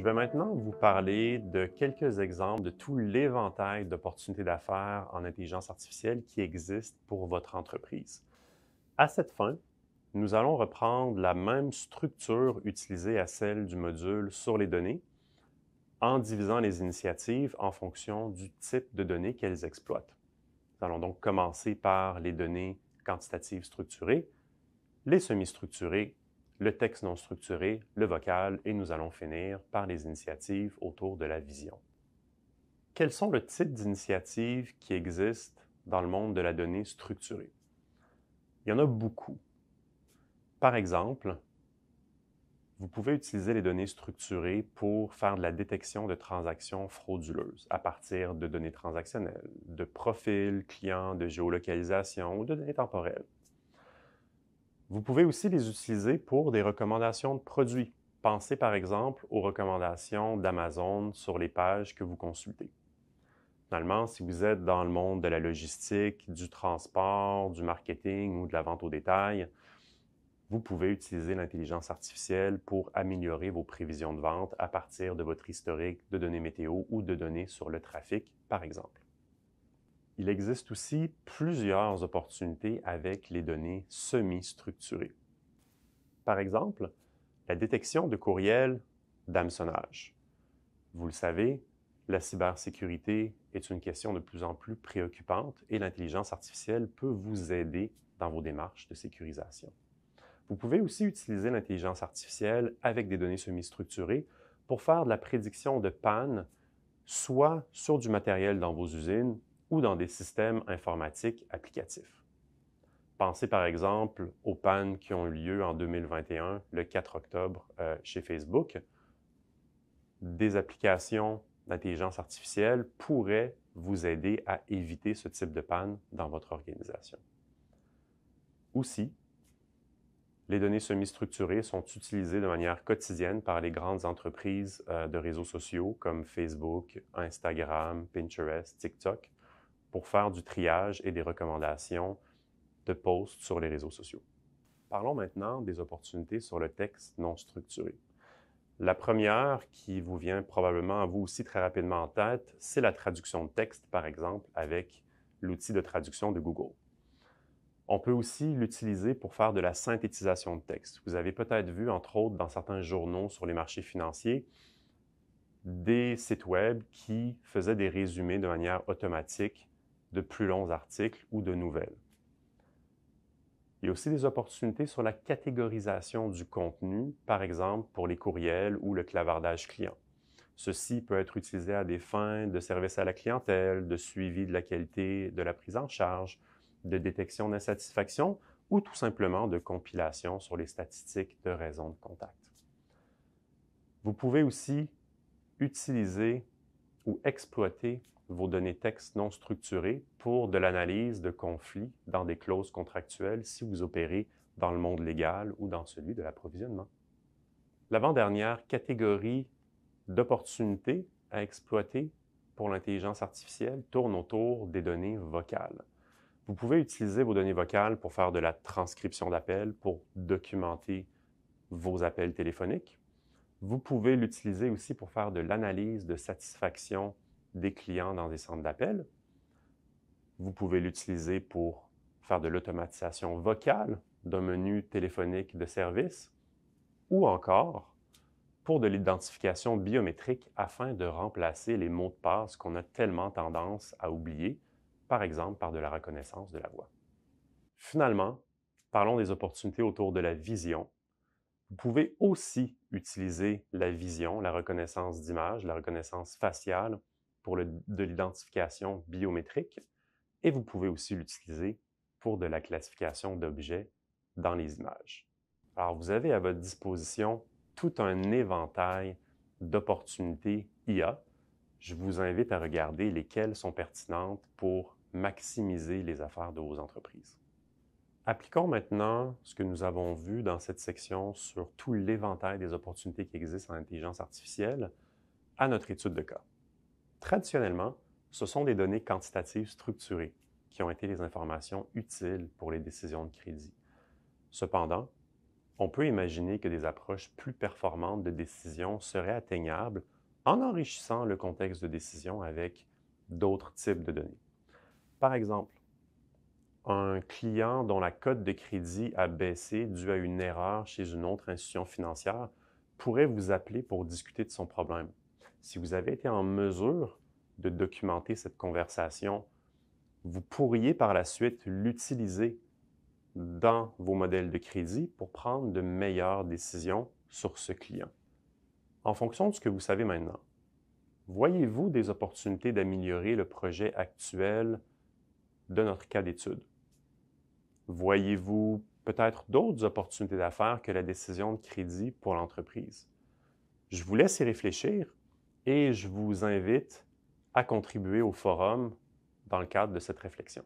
vais maintenant vous parler de quelques exemples de tout l'éventail d'opportunités d'affaires en intelligence artificielle qui existent pour votre entreprise. À cette fin, nous allons reprendre la même structure utilisée à celle du module sur les données en divisant les initiatives en fonction du type de données qu'elles exploitent. Nous allons donc commencer par les données quantitatives structurées, les semi-structurées, le texte non structuré, le vocal, et nous allons finir par les initiatives autour de la vision. Quels sont le type d'initiatives qui existent dans le monde de la donnée structurée? Il y en a beaucoup. Par exemple, vous pouvez utiliser les données structurées pour faire de la détection de transactions frauduleuses à partir de données transactionnelles, de profils clients, de géolocalisation ou de données temporelles. Vous pouvez aussi les utiliser pour des recommandations de produits. Pensez par exemple aux recommandations d'Amazon sur les pages que vous consultez. Finalement, si vous êtes dans le monde de la logistique, du transport, du marketing ou de la vente au détail, vous pouvez utiliser l'intelligence artificielle pour améliorer vos prévisions de vente à partir de votre historique de données météo ou de données sur le trafic, par exemple. Il existe aussi plusieurs opportunités avec les données semi-structurées. Par exemple, la détection de courriels d'hameçonnage. Vous le savez, la cybersécurité est une question de plus en plus préoccupante et l'intelligence artificielle peut vous aider dans vos démarches de sécurisation. Vous pouvez aussi utiliser l'intelligence artificielle avec des données semi-structurées pour faire de la prédiction de panne, soit sur du matériel dans vos usines ou dans des systèmes informatiques applicatifs. Pensez par exemple aux pannes qui ont eu lieu en 2021, le 4 octobre, chez Facebook. Des applications d'intelligence artificielle pourraient vous aider à éviter ce type de panne dans votre organisation. Aussi, les données semi-structurées sont utilisées de manière quotidienne par les grandes entreprises de réseaux sociaux comme Facebook, Instagram, Pinterest, TikTok pour faire du triage et des recommandations de posts sur les réseaux sociaux. Parlons maintenant des opportunités sur le texte non structuré. La première qui vous vient probablement à vous aussi très rapidement en tête, c'est la traduction de texte, par exemple, avec l'outil de traduction de Google. On peut aussi l'utiliser pour faire de la synthétisation de texte. Vous avez peut-être vu, entre autres, dans certains journaux sur les marchés financiers, des sites web qui faisaient des résumés de manière automatique de plus longs articles ou de nouvelles. Il y a aussi des opportunités sur la catégorisation du contenu, par exemple pour les courriels ou le clavardage client. Ceci peut être utilisé à des fins de service à la clientèle, de suivi de la qualité de la prise en charge, de détection d'insatisfaction ou tout simplement de compilation sur les statistiques de raison de contact. Vous pouvez aussi utiliser ou exploiter vos données texte non structurées pour de l'analyse de conflits dans des clauses contractuelles si vous opérez dans le monde légal ou dans celui de l'approvisionnement. L'avant-dernière catégorie d'opportunités à exploiter pour l'intelligence artificielle tourne autour des données vocales. Vous pouvez utiliser vos données vocales pour faire de la transcription d'appels, pour documenter vos appels téléphoniques. Vous pouvez l'utiliser aussi pour faire de l'analyse de satisfaction des clients dans des centres d'appel. Vous pouvez l'utiliser pour faire de l'automatisation vocale d'un menu téléphonique de service ou encore pour de l'identification biométrique afin de remplacer les mots de passe qu'on a tellement tendance à oublier, par exemple par de la reconnaissance de la voix. Finalement, parlons des opportunités autour de la vision. Vous pouvez aussi utiliser la vision, la reconnaissance d'image, la reconnaissance faciale pour de l'identification biométrique et vous pouvez aussi l'utiliser pour de la classification d'objets dans les images. Alors, vous avez à votre disposition tout un éventail d'opportunités IA. Je vous invite à regarder lesquelles sont pertinentes pour maximiser les affaires de vos entreprises. Appliquons maintenant ce que nous avons vu dans cette section sur tout l'éventail des opportunités qui existent en intelligence artificielle à notre étude de cas. Traditionnellement, ce sont des données quantitatives structurées qui ont été les informations utiles pour les décisions de crédit. Cependant, on peut imaginer que des approches plus performantes de décision seraient atteignables en enrichissant le contexte de décision avec d'autres types de données. Par exemple, un client dont la cote de crédit a baissé dû à une erreur chez une autre institution financière pourrait vous appeler pour discuter de son problème. Si vous avez été en mesure de documenter cette conversation, vous pourriez par la suite l'utiliser dans vos modèles de crédit pour prendre de meilleures décisions sur ce client. En fonction de ce que vous savez maintenant, voyez-vous des opportunités d'améliorer le projet actuel de notre cas d'étude? Voyez-vous peut-être d'autres opportunités d'affaires que la décision de crédit pour l'entreprise? Je vous laisse y réfléchir et je vous invite à contribuer au forum dans le cadre de cette réflexion.